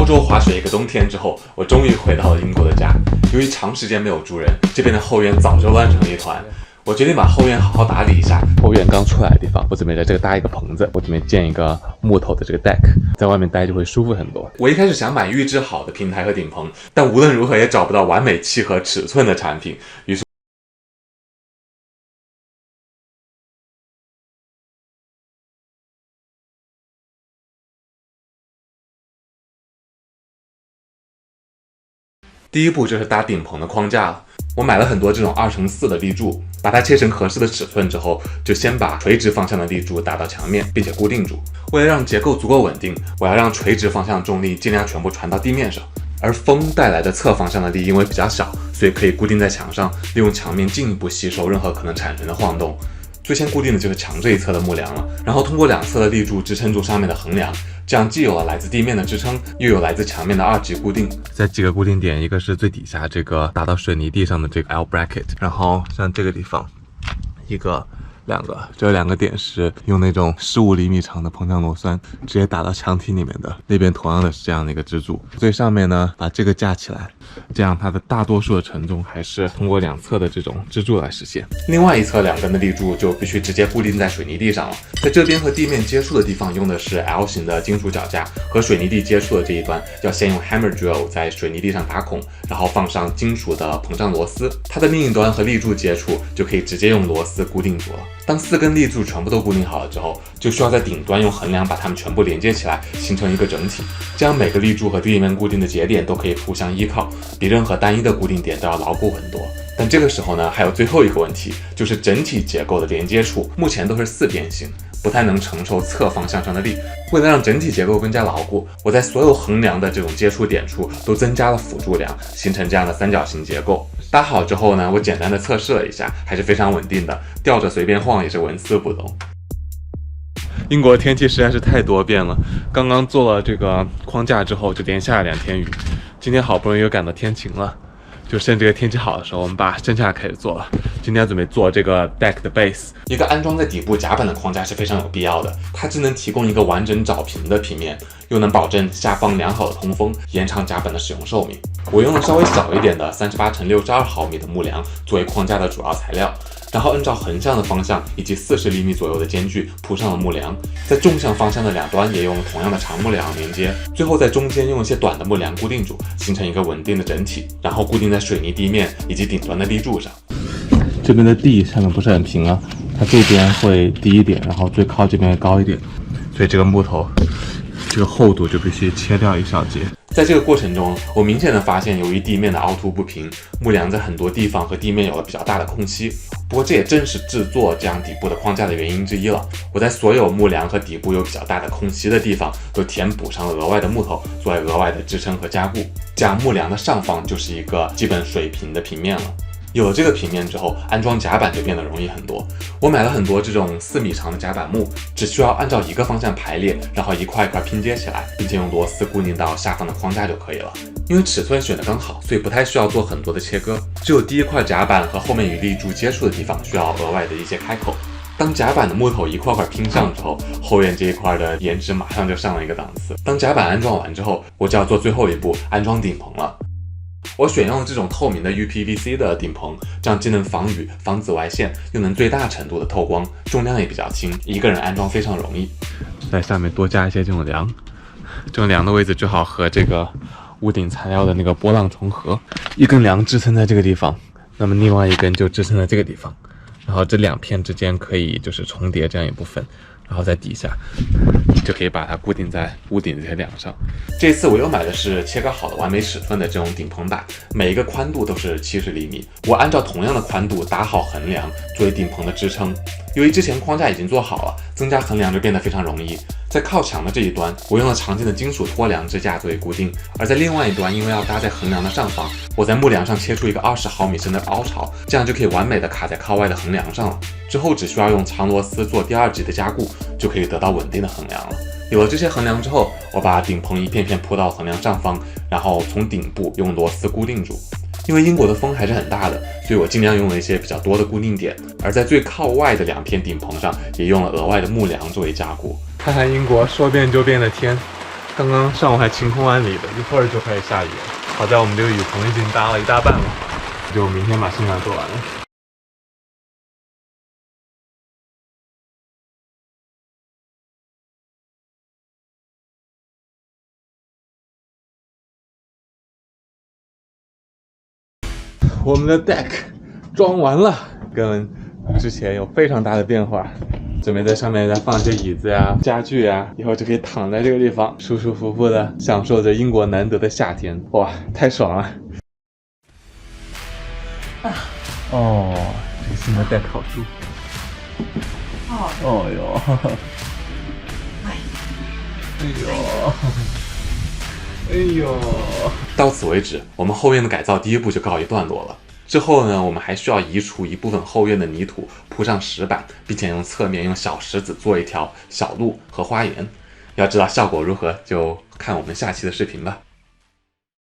欧洲滑雪一个冬天之后，我终于回到了英国的家。由于长时间没有住人，这边的后院早就乱成一团。我决定把后院好好打理一下。后院刚出来的地方，我准备在这个搭一个棚子，我准备建一个木头的这个 deck， 在外面待就会舒服很多。我一开始想买预制好的平台和顶棚，但无论如何也找不到完美契合尺寸的产品，于是第一步就是搭顶棚的框架了。我买了很多这种2x4的立柱，把它切成合适的尺寸之后，就先把垂直方向的立柱打到墙面，并且固定住。为了让结构足够稳定，我要让垂直方向的重力尽量全部传到地面上，而风带来的侧方向的力因为比较小，所以可以固定在墙上，利用墙面进一步吸收任何可能产生的晃动。最先固定的就是墙这一侧的木梁了，然后通过两侧的立柱支撑住上面的横梁，这样既有了来自地面的支撑，又有来自墙面的2级固定。在几个固定点，一个是最底下这个打到水泥地上的这个 L bracket， 然后像这个地方一个、两个，这2个点是用那种15厘米长的膨胀螺栓直接打到墙体里面的，那边同样的是这样的一个支柱。最上面呢，把这个架起来，这样它的大多数的承重还是通过两侧的这种支柱来实现。另外一侧2根的立柱就必须直接固定在水泥地上了。在这边和地面接触的地方用的是 L 型的金属脚架，和水泥地接触的这一端要先用 hammer drill 在水泥地上打孔，然后放上金属的膨胀螺丝，它的另一端和立柱接触就可以直接用螺丝固定住了。当4根立柱全部都固定好了之后，就需要在顶端用横梁把它们全部连接起来，形成一个整体。这样每个立柱和地面固定的节点都可以互相依靠，比任何单一的固定点都要牢固很多。但这个时候呢，还有最后一个问题，就是整体结构的连接处目前都是4边形，不太能承受侧方向上的力。为了让整体结构更加牢固，我在所有横梁的这种接触点处都增加了辅助梁，形成这样的三角形结构。搭好之后呢，我简单的测试了一下，还是非常稳定的，吊着随便晃也是纹丝不动。英国天气实在是太多变了，刚刚做了这个框架之后，就连下了2天雨，今天好不容易又赶到天晴了。就趁这个天气好的时候，我们把剩下开始做了。今天准备做这个 deck 的 base， 一个安装在底部甲板的框架是非常有必要的，它既能提供一个完整找平的平面，又能保证下方良好的通风，延长甲板的使用寿命。我用了稍微小一点的38×62毫米的木梁作为框架的主要材料，然后按照横向的方向以及40厘米左右的间距铺上了木梁，在纵向方向的2端也用了同样的长木梁连接，最后在中间用一些短的木梁固定住，形成一个稳定的整体，然后固定在水泥地面以及顶端的立柱上。这边的地下面不是很平啊，它这边会低一点，然后最靠这边会高一点，所以这个木头这个厚度就必须切掉一小截。在这个过程中，我明显的发现，由于地面的凹凸不平，木梁在很多地方和地面有了比较大的空隙。不过这也正是制作这样底部的框架的原因之一了。我在所有木梁和底部有比较大的空隙的地方，都填补上了额外的木头，作为额外的支撑和加固。这样木梁的上方就是一个基本水平的平面了。有了这个平面之后，安装甲板就变得容易很多。我买了很多这种4米长的甲板木，只需要按照一个方向排列，然后一块一块拼接起来，并且用螺丝固定到下方的框架就可以了。因为尺寸选得刚好，所以不太需要做很多的切割，只有第一块甲板和后面与立柱接触的地方需要额外的一些开口。当甲板的木头一块块拼上之后，后院这一块的颜值马上就上了一个档次。当甲板安装完之后，我就要做最后一步，安装顶棚了。我选用了这种透明的 UPVC 的顶棚，这样既能防雨、防紫外线，又能最大程度的透光，重量也比较轻，一个人安装非常容易。在下面多加一些这种梁，这种梁的位置最好和这个屋顶材料的那个波浪重合，一根梁支撑在这个地方，那么另外一根就支撑在这个地方，然后这2片之间可以就是重叠这样一部分，然后在底下就可以把它固定在屋顶这些梁上。这次我又买的是切割好的完美尺寸的这种顶棚板，每一个宽度都是70厘米。我按照同样的宽度打好横梁作为顶棚的支撑。由于之前框架已经做好了，增加横梁就变得非常容易。在靠墙的这一端，我用了常见的金属托梁支架作为固定，而在另外一端，因为要搭在横梁的上方，我在木梁上切出一个20毫米深的凹槽，这样就可以完美的卡在靠外的横梁上了。之后只需要用长螺丝做第2级的加固，就可以得到稳定的横梁了。有了这些横梁之后，我把顶棚一片片铺到横梁上方，然后从顶部用螺丝固定住。因为英国的风还是很大的，所以我尽量用了一些比较多的固定点，而在最靠外的2片顶棚上也用了额外的木梁作为加固。看看英国说变就变的天，刚刚上午还晴空万里的，一会儿就开始下雨了。好在我们这个雨棚已经搭了一大半了，就明天把剩下做完了。我们的 deck 装完了，跟之前有非常大的变化。准备在上面再放一些椅子呀、家具呀，以后就可以躺在这个地方，舒舒服服的享受着英国难得的夏天。哇，太爽了！哦，这个新的 deck 好舒服。哦哟，哎呦！到此为止，我们后院的改造第一步就告一段落了。之后呢，我们还需要移除一部分后院的泥土，铺上石板，并且侧面用小石子做一条小路和花园。要知道效果如何，就看我们下期的视频吧。